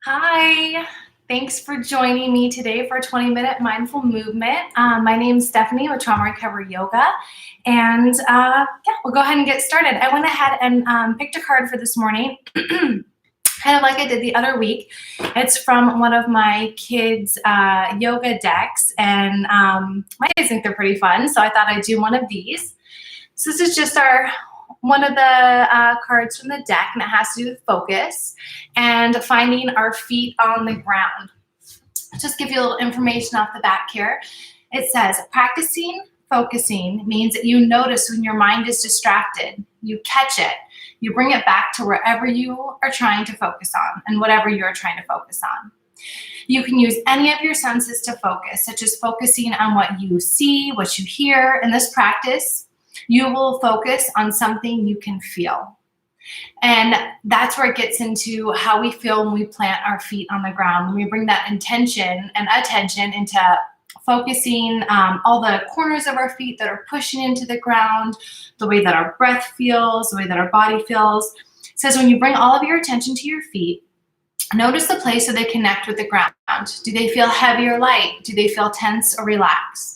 Hi, thanks for joining me today for a 20-minute mindful movement. My name is Stephanie with Trauma Recovery Yoga, and we'll go ahead and get started. I went ahead and picked a card for this morning, kind of like I did the other week. It's from one of my kids' yoga decks, and my kids think they're pretty fun, so I thought I'd do one of these. So this is just one of the cards from the deck, and it has to do with focus and finding our feet on the ground. I'll just give you a little information off the back here. It says, practicing focusing means that you notice when your mind is distracted, you catch it, you bring it back to wherever you are trying to focus on and whatever you're trying to focus on. You can use any of your senses to focus, such as focusing on what you see, what you hear. In this practice, you will focus on something you can feel. And that's where it gets into how we feel when we plant our feet on the ground. When we bring that intention and attention into focusing all the corners of our feet that are pushing into the ground, the way that our breath feels, the way that our body feels. It says when you bring all of your attention to your feet, notice the place where they connect with the ground. Do they feel heavy or light? Do they feel tense or relaxed?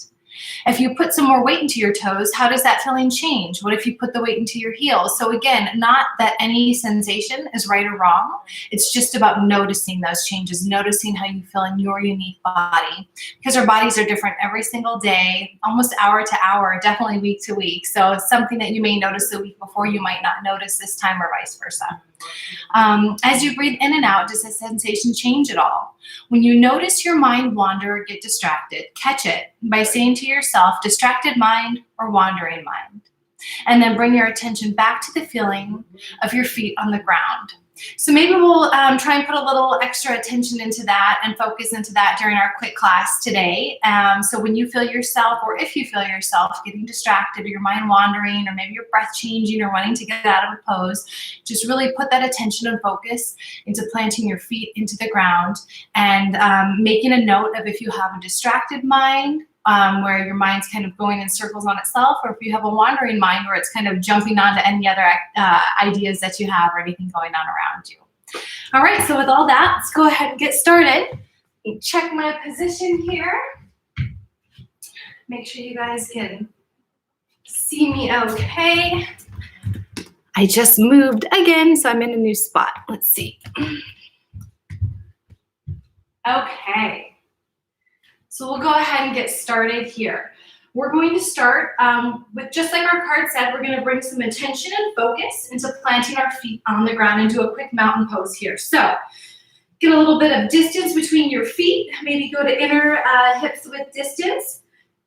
If you put some more weight into your toes, how does that feeling change? What if you put the weight into your heels? So again, not that any sensation is right or wrong. It's just about noticing those changes, noticing how you feel in your unique body. Because our bodies are different every single day, almost hour to hour, definitely week to week. So it's something that you may notice the week before, you might not notice this time, or vice versa. As you breathe in and out, does the sensation change at all? When you notice your mind wander or get distracted, catch it by saying to yourself, distracted mind or wandering mind. And then bring your attention back to the feeling of your feet on the ground. So maybe we'll try and put a little extra attention into that and focus into that during our quick class today. So when you feel yourself, or if you feel yourself getting distracted, or your mind wandering, or maybe your breath changing, or wanting to get out of a pose, just really put that attention and focus into planting your feet into the ground, and making a note of if you have a distracted mind, where your mind's kind of going in circles on itself, or if you have a wandering mind where it's kind of jumping onto any other ideas that you have or anything going on around you. All right, so with all that, let's go ahead and get started. Check my position here. Make sure you guys can see me okay. I just moved again, so I'm in a new spot. Let's see. Okay. So we'll go ahead and get started here. We're going to start with, just like our card said, we're going to bring some attention and focus into planting our feet on the ground and do a quick mountain pose here. So get a little bit of distance between your feet. Maybe go to inner hips width distance.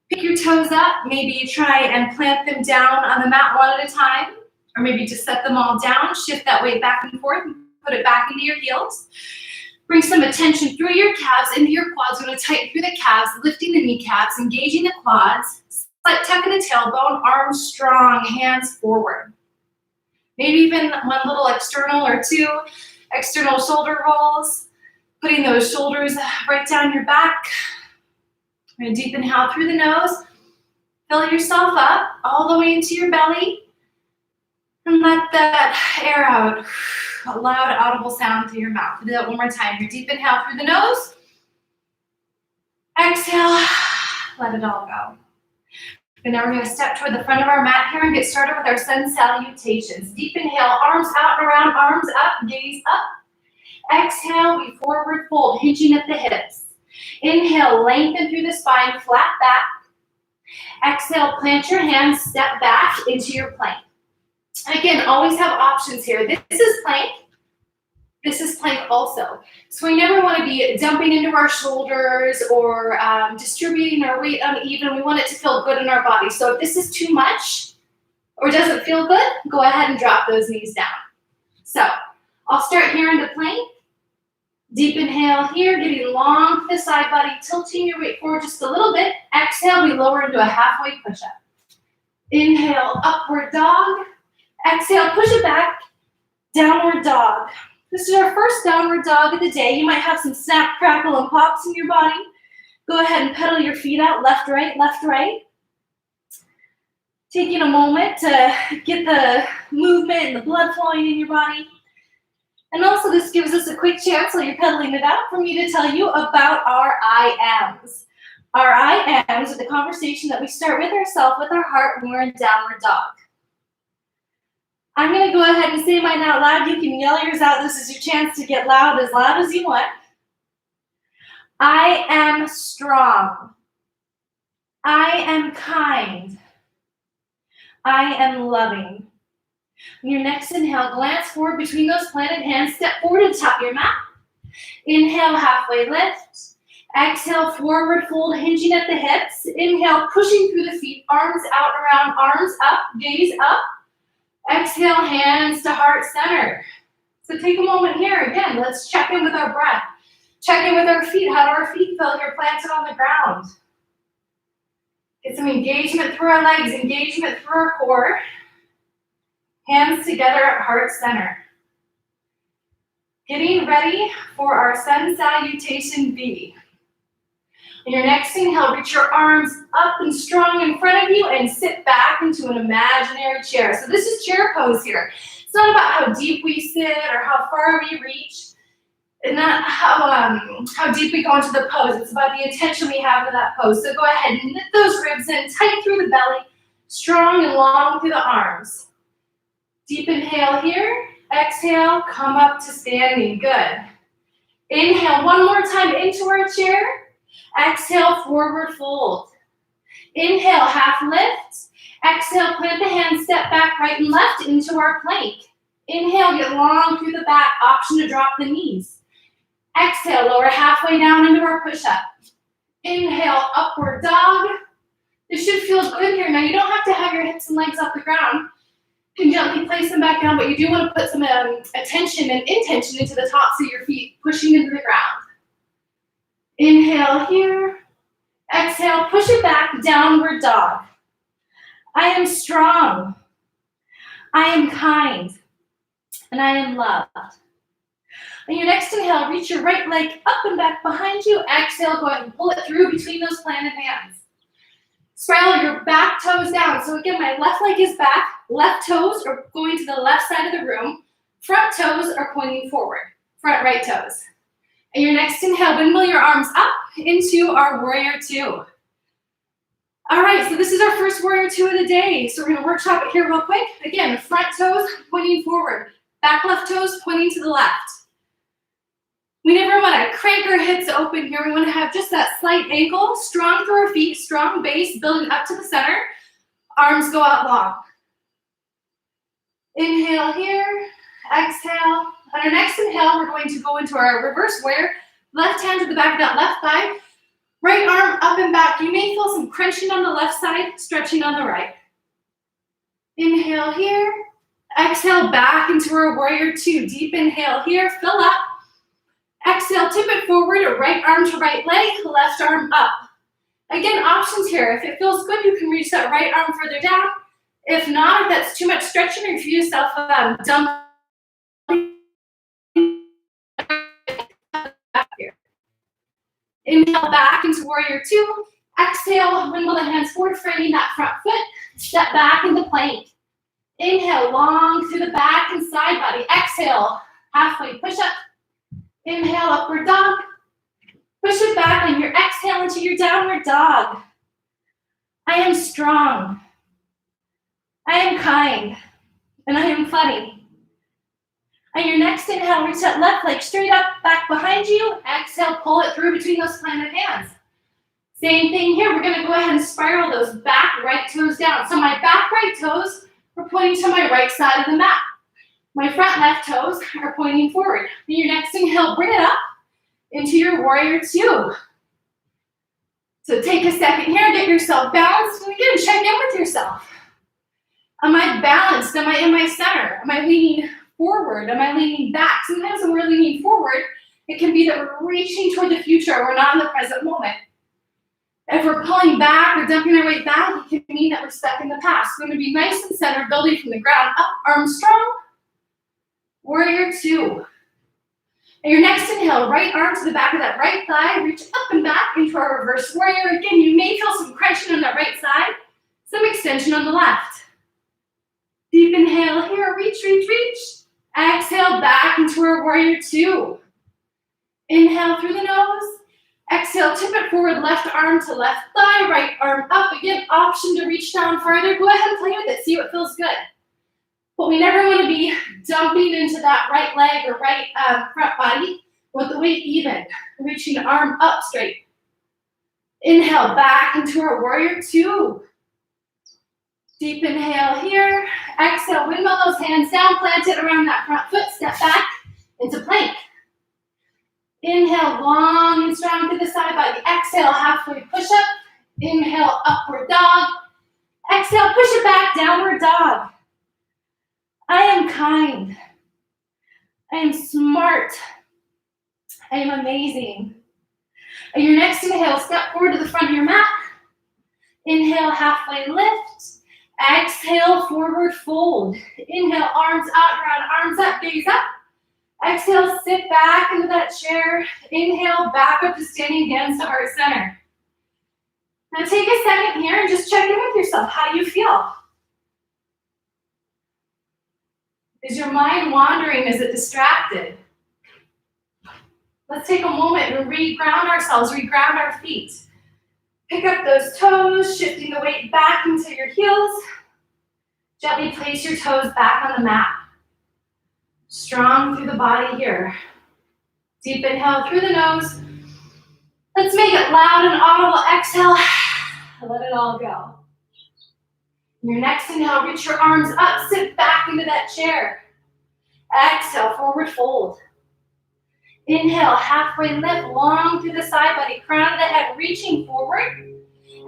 Pick your toes up. Maybe try and plant them down on the mat one at a time, or maybe just set them all down. Shift that weight back and forth and put it back into your heels. Bring some attention through your calves into your quads. We're going to tighten through the calves, lifting the kneecaps, engaging the quads, slight tuck in the tailbone, arms strong, hands forward. Maybe even one little external or two external shoulder rolls, putting those shoulders right down your back. We're going to deep inhale through the nose. Fill yourself up all the way into your belly. And let that air out. A loud, audible sound through your mouth. Do that one more time. Your deep inhale through the nose. Exhale. Let it all go. And now we're going to step toward the front of our mat here and get started with our sun salutations. Deep inhale, arms out and around, arms up, gaze up. Exhale, we forward fold, hinging at the hips. Inhale, lengthen through the spine, flat back. Exhale, plant your hands, step back into your plank. And again, always have options here. This is plank. This is plank also. So we never want to be dumping into our shoulders or distributing our weight uneven. We want it to feel good in our body. So if this is too much or doesn't feel good, go ahead and drop those knees down. So I'll start here into plank. Deep inhale here, getting long to the side body, tilting your weight forward just a little bit. Exhale, we lower into a halfway push-up. Inhale, upward dog. Exhale, push it back, downward dog. This is our first downward dog of the day. You might have some snap, crackle, and pops in your body. Go ahead and pedal your feet out, left, right, left, right. Taking a moment to get the movement and the blood flowing in your body. And also this gives us a quick chance while you're pedaling it out for me to tell you about our I ams. Our I ams are the conversation that we start with ourselves, with our heart, when we're in downward dog. I'm going to go ahead and say mine out loud. You can yell yours out. This is your chance to get loud as you want. I am strong. I am kind. I am loving. On your next inhale, glance forward between those planted hands. Step forward to the top of your mat. Inhale, halfway lift. Exhale, forward fold, hinging at the hips. Inhale, pushing through the feet, arms out around, arms up, gaze up. Exhale, hands to heart center. So take a moment here. Again, let's check in with our breath. Check in with our feet. How do our feet feel here planted on the ground? Get some engagement through our legs, engagement through our core. Hands together at heart center. Getting ready for our sun salutation B. In your next inhale, reach your arms up and strong in front of you and sit back into an imaginary chair. So this is chair pose here. It's not about how deep we sit or how far we reach, and not how deep we go into the pose. It's about the intention we have in that pose. So go ahead and knit those ribs in, tight through the belly, strong and long through the arms. Deep inhale here. Exhale, come up to standing. Good. Inhale one more time into our chair. Exhale, forward fold. Inhale, half lift. Exhale, plant the hands, step back right and left into our plank. Inhale, get long through the back. Option to drop the knees. Exhale, lower halfway down into our push-up. Inhale, upward dog. This should feel good here. Now, you don't have to have your hips and legs off the ground. You can gently place them back down, but you do want to put some attention and intention into the tops of your feet, pushing into the ground. Inhale here. Exhale, push it back, downward dog. I am strong. I am kind. And I am loved. On your next inhale, reach your right leg up and back behind you. Exhale, go ahead and pull it through between those planted hands. Spiral your back toes down. So again, my left leg is back. Left toes are going to the left side of the room. Front toes are pointing forward. Front right toes. And your next inhale, windmill your arms up into our warrior two. All right, so this is our first warrior two of the day. So we're going to workshop it here real quick. Again, front toes pointing forward. Back left toes pointing to the left. We never want to crank our hips open here. We want to have just that slight ankle, strong through our feet, strong base, building up to the center. Arms go out long. Inhale here, exhale. On our next inhale, we're going to go into our reverse warrior. Left hand to the back of that left thigh. Right arm up and back. You may feel some crunching on the left side, stretching on the right. Inhale here. Exhale back into our warrior two. Deep inhale here, fill up. Exhale, tip it forward, right arm to right leg, left arm up. Again, options here. If it feels good, you can reach that right arm further down. If not, if that's too much stretching, or if you yourself dump here. Inhale back into warrior two. Exhale, windmill the hands forward, framing that front foot. Step back into plank. Inhale, long through the back and side body. Exhale, halfway push up. Inhale, upward dog. Push it back on your exhale into your downward dog. I am strong. I am kind. And I am funny. On your next inhale, reach that left leg straight up, back behind you. Exhale, pull it through between those planted hands. Same thing here. We're going to go ahead and spiral those back right toes down. So my back right toes are pointing to my right side of the mat. My front left toes are pointing forward. On your next inhale, bring it up into your warrior two. So take a second here, get yourself balanced, and again, check in with yourself. Am I balanced? Am I in my center? Am I leaning forward? Am I leaning back? Sometimes when we're leaning forward, it can be that we're reaching toward the future. We're not in the present moment. If we're pulling back or dumping our weight back, it can mean that we're stuck in the past. We're going to be nice and centered, building from the ground up, arms strong. Warrior two. And your next inhale, right arm to the back of that right thigh, reach up and back into our reverse warrior. Again, you may feel some crunching on that right side. Some extension on the left. Deep inhale here, reach, reach, reach. Exhale back into our warrior two. Inhale through the nose. Exhale, tip it forward, left arm to left thigh, right arm up. Again, option to reach down farther. Go ahead and play with it, see what feels good. But we never want to be dumping into that right leg or right front body. We want the weight even, reaching arm up straight. Inhale back into our warrior two. Deep inhale here. Exhale, windmill those hands down, plant it around that front foot, step back into plank. Inhale, long and strong to the side body. Exhale, halfway push-up. Inhale, upward dog. Exhale, push it back, downward dog. I am kind. I am smart. I am amazing. On your next inhale, step forward to the front of your mat. Inhale, halfway lift. Exhale, forward fold. Inhale, arms out, round, arms up, gaze up. Exhale, sit back into that chair. Inhale, back up to standing, hands to heart center. Now take a second here and just check in with yourself. How do you feel? Is your mind wandering? Is it distracted? Let's take a moment and re-ground ourselves, re-ground our feet. Pick up those toes, shifting the weight back into your heels. Gently place your toes back on the mat. Strong through the body here. Deep inhale through the nose. Let's make it loud and audible. Exhale. Let it all go. Your next inhale, reach your arms up, sit back into that chair. Exhale, forward fold. Inhale, halfway lift, long through the side body, crown of the head, reaching forward.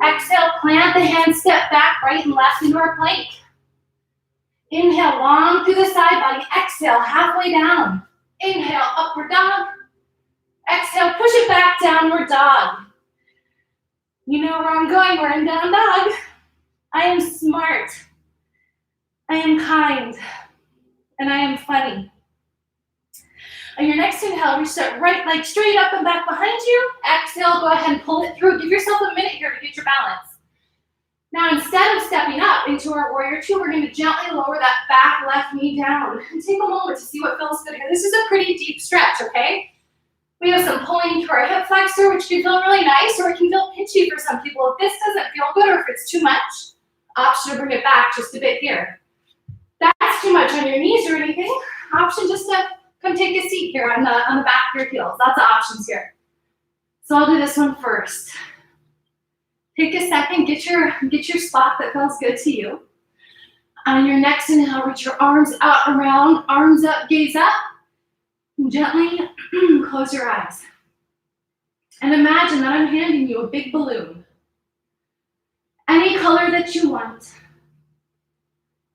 Exhale, plant the hands, step back, right and left into our plank. Inhale, long through the side body. Exhale, halfway down. Inhale, upward dog. Exhale, push it back, downward dog. You know where I'm going, we're in down dog. I am smart. I am kind. And I am funny. On your next inhale, reach that right leg straight up and back behind you. Exhale, go ahead and pull it through. Give yourself a minute here to get your balance. Now, instead of stepping up into our warrior two, we're going to gently lower that back left knee down. And take a moment to see what feels good here. This is a pretty deep stretch, okay? We have some pulling through our hip flexor, which can feel really nice, or it can feel pitchy for some people. If this doesn't feel good, or if it's too much, option to bring it back just a bit here. If that's too much on your knees or anything, option just to come take a seat here on the back of your heels. Lots of options here. So I'll do this one first. Take a second, get your spot that feels good to you. On your next inhale, reach your arms out and around, arms up, gaze up. And gently close your eyes. And imagine that I'm handing you a big balloon. Any color that you want.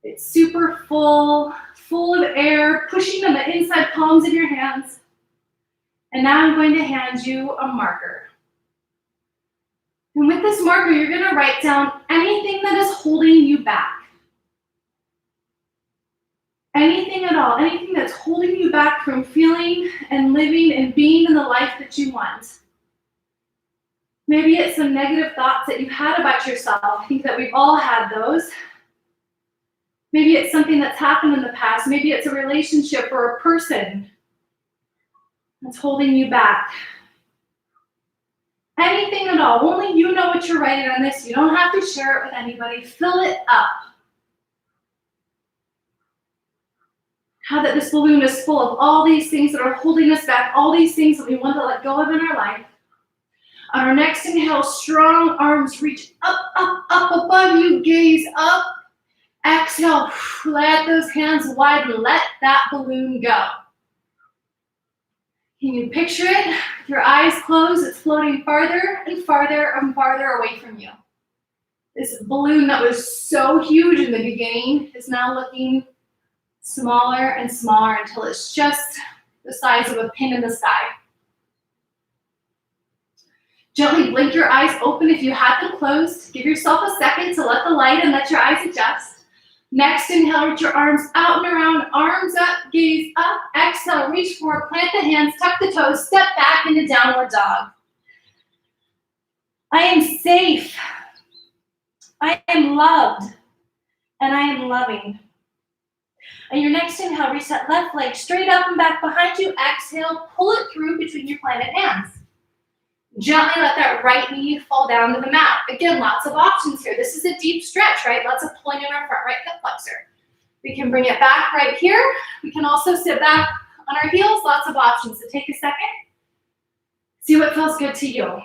It's super full of air, pushing on the inside palms of your hands. And now I'm going to hand you a marker. And with this marker, you're going to write down anything that is holding you back. Anything at all, anything that's holding you back from feeling and living and being in the life that you want. Maybe it's some negative thoughts that you've had about yourself. I think that we've all had those. Maybe it's something that's happened in the past. Maybe it's a relationship or a person that's holding you back. Anything at all. Only you know what you're writing on this. You don't have to share it with anybody. Fill it up. How that this balloon is full of all these things that are holding us back, all these things that we want to let go of in our life. On our next inhale, strong arms reach up, up, up above you, gaze up. Exhale, let those hands wide and let that balloon go. Can you picture it? With your eyes closed, it's floating farther and farther and farther away from you. This balloon that was so huge in the beginning is now looking smaller and smaller until it's just the size of a pin in the sky. Gently blink your eyes open if you have them closed. Give yourself a second to let the light and let your eyes adjust. Next, inhale, reach your arms out and around, arms up, gaze up. Exhale, reach forward, plant the hands, tuck the toes, step back into downward dog. I am safe. I am loved, and I am loving. And your next inhale, reach that left leg straight up and back behind you. Exhale, pull it through between your planted hands. Gently let that right knee fall down to the mat. Again, lots of options here. This is a deep stretch, right? Lots of pulling in our front right hip flexor. We can bring it back right here. We can also sit back on our heels. Lots of options. So take a second. See what feels good to you.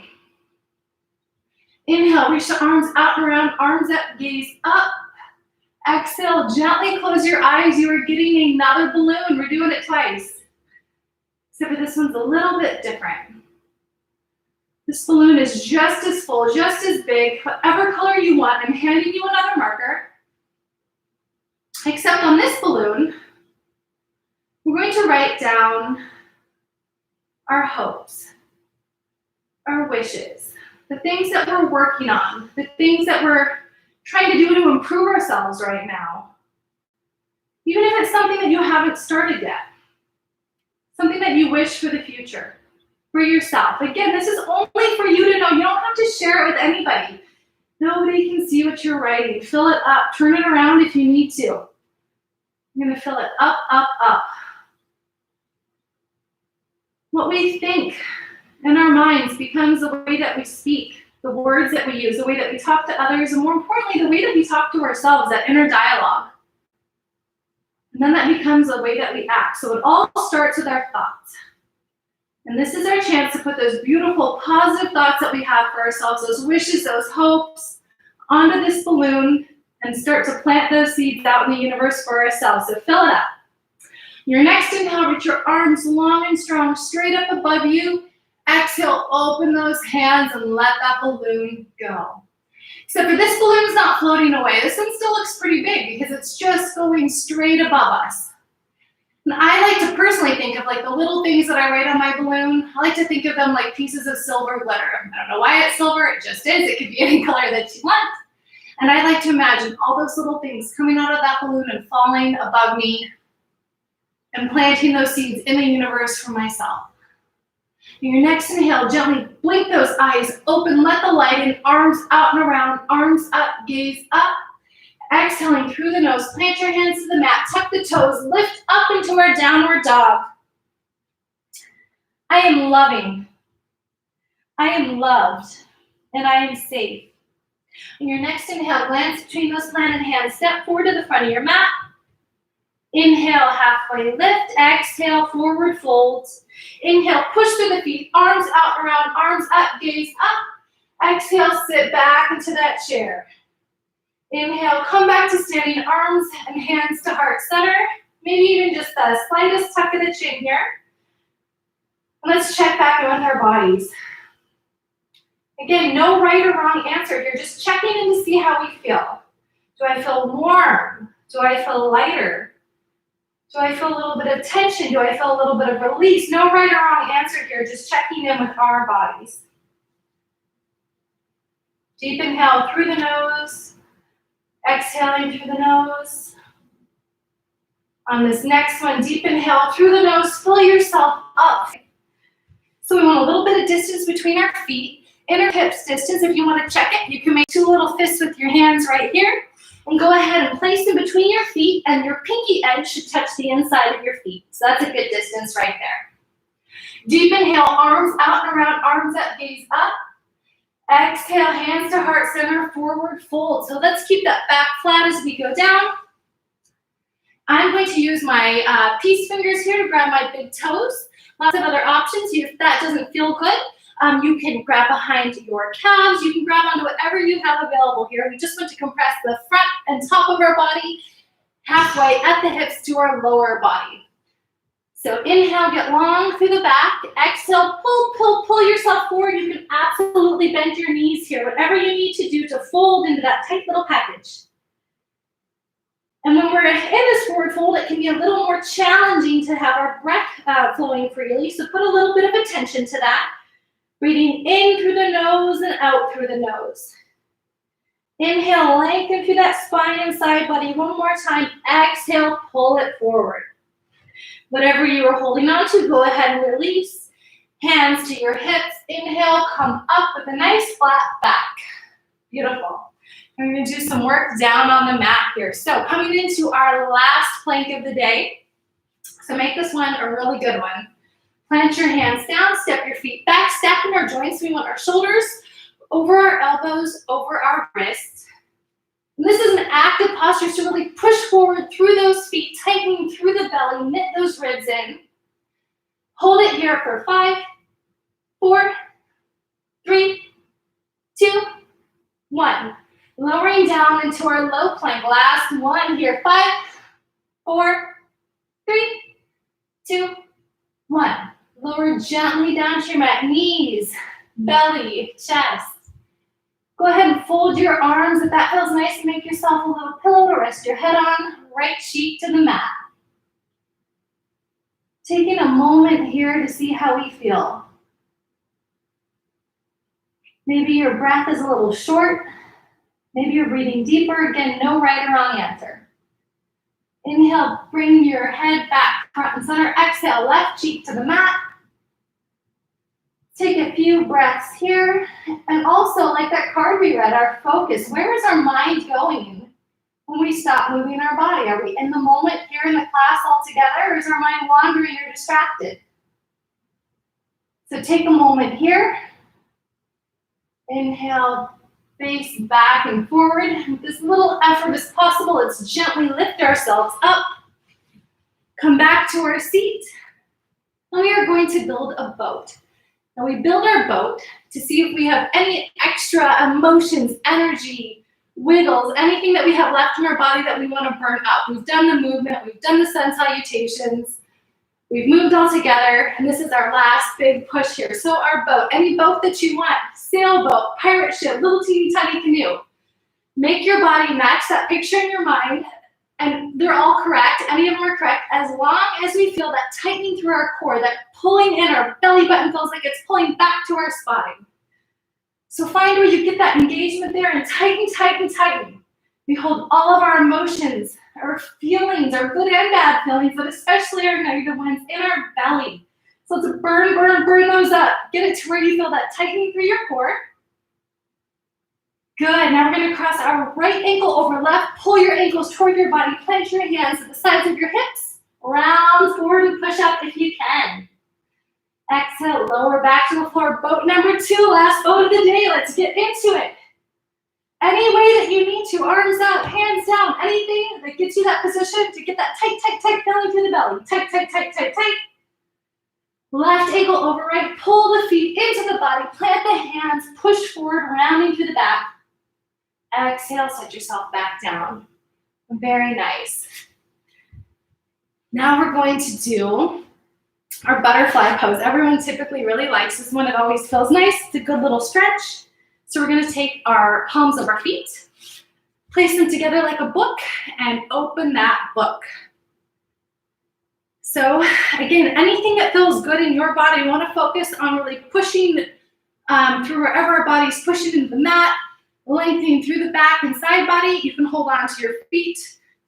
Inhale, reach the arms out and around, arms up, gaze up. Exhale, gently close your eyes. You are getting another balloon. We're doing it twice. Except for this one's a little bit different. This balloon is just as full, just as big, whatever color you want. I'm handing you another marker. Except on this balloon, we're going to write down our hopes, our wishes, the things that we're working on, the things that we're trying to do to improve ourselves right now. Even if it's something that you haven't started yet, something that you wish for the future, for yourself. Again, this is only for you to know. You don't have to share it with anybody. Nobody can see what you're writing. Fill it up, turn it around if you need to. You're gonna fill it up, up, up. What we think in our minds becomes the way that we speak, the words that we use, the way that we talk to others, and more importantly, the way that we talk to ourselves, that inner dialogue. And then that becomes the way that we act. So it all starts with our thoughts. And this is our chance to put those beautiful, positive thoughts that we have for ourselves, those wishes, those hopes, onto this balloon and start to plant those seeds out in the universe for ourselves. So fill it up. Your next inhale, reach your arms long and strong, straight up above you. Exhale, open those hands and let that balloon go. Except for this balloon's not floating away. This one still looks pretty big because it's just going straight above us. And I like to personally think of like the little things that I write on my balloon. I like to think of them like pieces of silver glitter. I don't know why it's silver, it just is. It could be any color that you want. And I like to imagine all those little things coming out of that balloon and falling above me and planting those seeds in the universe for myself. In your next inhale, gently blink those eyes open, let the light in, arms out and around, arms up, gaze up. Exhaling through the nose, plant your hands to the mat, tuck the toes, lift up into our downward dog. I am loving, I am loved, and I am safe. In your next inhale, glance between those planted hands, step forward to the front of your mat. Inhale, halfway lift. Exhale, forward folds. Inhale, push through the feet, arms out and around, arms up, gaze up. Exhale, sit back into that chair. Inhale, come back to standing, arms and hands to heart center. Maybe even just the slightest tuck of the chin here. And let's check back in with our bodies. Again, no right or wrong answer here. Just checking in to see how we feel. Do I feel warm? Do I feel lighter? Do I feel a little bit of tension? Do I feel a little bit of release? No right or wrong answer here. Just checking in with our bodies. Deep inhale through the nose. Exhaling through the nose. On this next one, deep inhale through the nose. Fill yourself up. So we want a little bit of distance between our feet. Inner hips distance, if you want to check it, you can make two little fists with your hands right here. And go ahead and place them between your feet, and your pinky edge should touch the inside of your feet. So that's a good distance right there. Deep inhale, arms out and around, arms up, gaze up. Exhale, hands to heart center, forward fold. So let's keep that back flat as we go down. I'm going to use my peace fingers here to grab my big toes. Lots of other options. If that doesn't feel good, you can grab behind your calves. You can grab onto whatever you have available here. We just want to compress the front and top of our body, halfway at the hips to our lower body. So inhale, get long through the back. Exhale, pull yourself forward. You can absolutely bend your knees here. Whatever you need to do to fold into that tight little package. And when we're in this forward fold, it can be a little more challenging to have our breath flowing freely. So put a little bit of attention to that. Breathing in through the nose and out through the nose. Inhale, lengthen through that spine and side body. One more time. Exhale, pull it forward. Whatever you are holding on to, go ahead and release. Hands to your hips. Inhale, come up with a nice flat back. Beautiful. We're going to do some work down on the mat here. So coming into our last plank of the day. So make this one a really good one. Plant your hands down, step your feet back, stacking our joints. We want our shoulders over our elbows, over our wrists. And this is an active posture, so really push forward through those feet, tightening through the belly, knit those ribs in. Hold it here for 5, 4, 3, 2, 1. Lowering down into our low plank. Last one here. 5, 4, 3, 2, 1. Lower gently down to your mat. Knees, belly, chest. Go ahead and fold your arms. If that feels nice, make yourself a little pillow to rest your head on. Right cheek to the mat. Taking a moment here to see how we feel. Maybe your breath is a little short. Maybe you're breathing deeper. Again, no right or wrong answer. Inhale, bring your head back, front and center. Exhale, left cheek to the mat. Take a few breaths here. And also, like that card we read, our focus. Where is our mind going when we stop moving our body? Are we in the moment here in the class all together, or is our mind wandering or distracted? So take a moment here. Inhale, face back and forward. With this little effort as possible, let's gently lift ourselves up. Come back to our seat. And we are going to build a boat. Now we build our boat to see if we have any extra emotions, energy, wiggles, anything that we have left in our body that we want to burn up. We've done the movement, we've done the sun salutations, we've moved all together, and this is our last big push here. So our boat, any boat that you want, sailboat, pirate ship, little teeny tiny canoe. Make your body match that picture in your mind, and they're all correct. Any of them are correct, as long as we feel that tightening through our core, that pulling in, our belly button feels like it's pulling back to our spine. So find where you get that engagement there and tighten, tighten, tighten. We hold all of our emotions, our feelings, our good and bad feelings, but especially our negative ones in our belly. So let's burn, burn, burn those up. Get it to where you feel that tightening through your core. Good, now we're gonna cross our right ankle over left. Pull your ankles toward your body. Plant your hands at the sides of your hips. Round forward and push up if you can. Exhale, lower back to the floor. Boat number 2, last boat of the day. Let's get into it. Any way that you need to, arms out, hands down, anything that gets you that position to get that tight, tight, tight belly through the belly. Tight, tight, tight, tight, tight. Left ankle over right. Pull the feet into the body. Plant the hands. Push forward, rounding through the back. Exhale, set yourself back down. Very nice. Now we're going to do our butterfly pose. Everyone typically really likes this one. It always feels nice. It's a good little stretch. So we're going to take our palms of our feet, place them together like a book, and open that book. So again, anything that feels good in your body, you want to focus on really pushing through wherever our body's pushing into the mat, lengthening through the back and side body. You can hold on to your feet,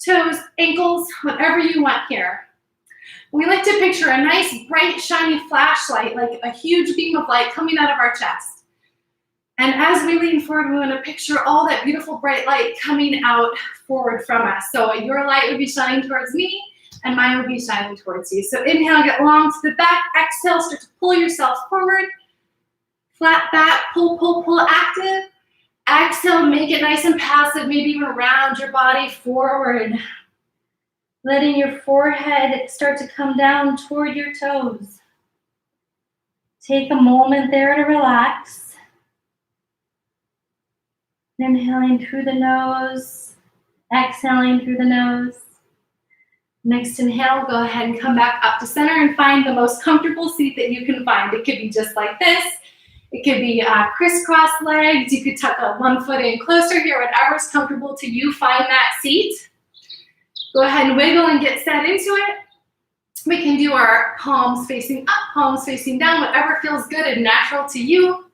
toes, ankles, whatever you want here. We like to picture a nice, bright, shiny flashlight, like a huge beam of light coming out of our chest. And as we lean forward, we want to picture all that beautiful, bright light coming out forward from us. So your light would be shining towards me, and mine would be shining towards you. So inhale, get long to the back. Exhale, start to pull yourself forward. Flat back, pull, pull, pull, active. Exhale, make it nice and passive, maybe even round your body forward. Letting your forehead start to come down toward your toes. Take a moment there to relax. Inhaling through the nose, exhaling through the nose. Next inhale, go ahead and come back up to center and find the most comfortable seat that you can find. It could be just like this. It could be crisscross legs. You could tuck one foot in closer here, whatever's comfortable to you. Find that seat. Go ahead and wiggle and get set into it. We can do our palms facing up, palms facing down, whatever feels good and natural to you.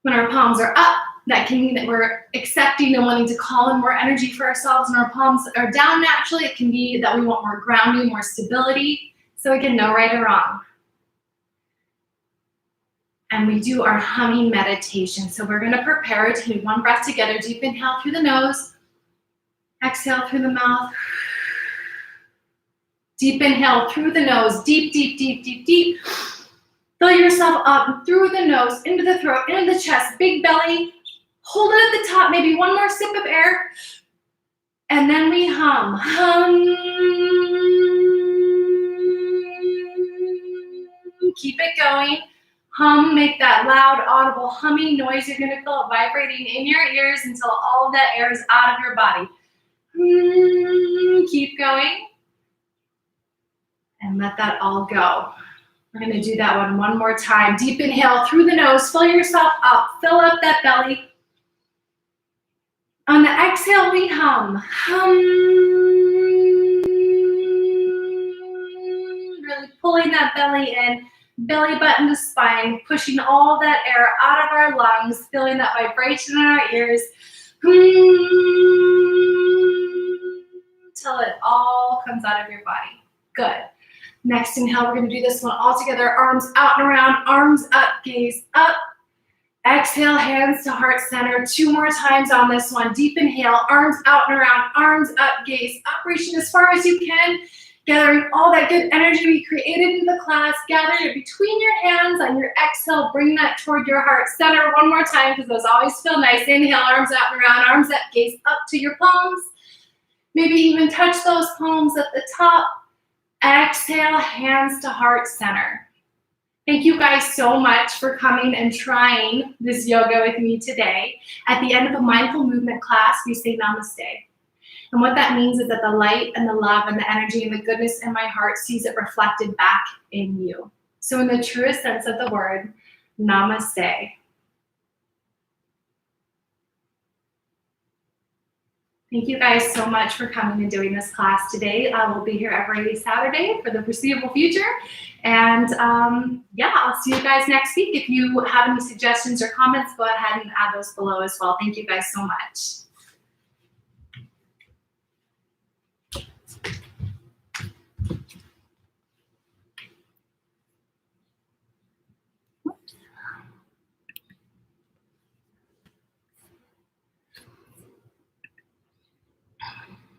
When our palms are up, that can mean that we're accepting and wanting to call in more energy for ourselves. When our palms are down naturally, it can be that we want more grounding, more stability. So again, no right or wrong. And we do our humming meditation. So we're gonna prepare to do one breath together. Deep inhale through the nose. Exhale through the mouth. Deep inhale through the nose. Deep, deep, deep, deep, deep. Fill yourself up through the nose, into the throat, into the chest, big belly. Hold it at the top, maybe one more sip of air. And then we hum. Hum. Keep it going. Hum, make that loud, audible humming noise. You're gonna feel it vibrating in your ears until all of that air is out of your body. Keep going. And let that all go. We're gonna do that one more time. Deep inhale through the nose, fill yourself up, fill up that belly. On the exhale, we hum. Hum. Really pulling that belly in, belly button to spine, pushing all that air out of our lungs, feeling that vibration in our ears. Till it all comes out of your body. Good. Next inhale, we're gonna do this one all together. Arms out and around, arms up, gaze up. Exhale, hands to heart center. 2 more times on this one. Deep inhale, arms out and around, arms up, gaze up, reaching as far as you can. Gathering all that good energy we created in the class. Gather it between your hands. On your exhale, bring that toward your heart center one more time because those always feel nice. Inhale, arms out and around, arms up, gaze up to your palms. Maybe even touch those palms at the top. Exhale, hands to heart center. Thank you guys so much for coming and trying this yoga with me today. At the end of a mindful movement class, we say namaste. And what that means is that the light and the love and the energy and the goodness in my heart sees it reflected back in you. So in the truest sense of the word, namaste. Thank you guys so much for coming and doing this class today. We'll be here every Saturday for the foreseeable future. And yeah, I'll see you guys next week. If you have any suggestions or comments, go ahead and add those below as well. Thank you guys so much.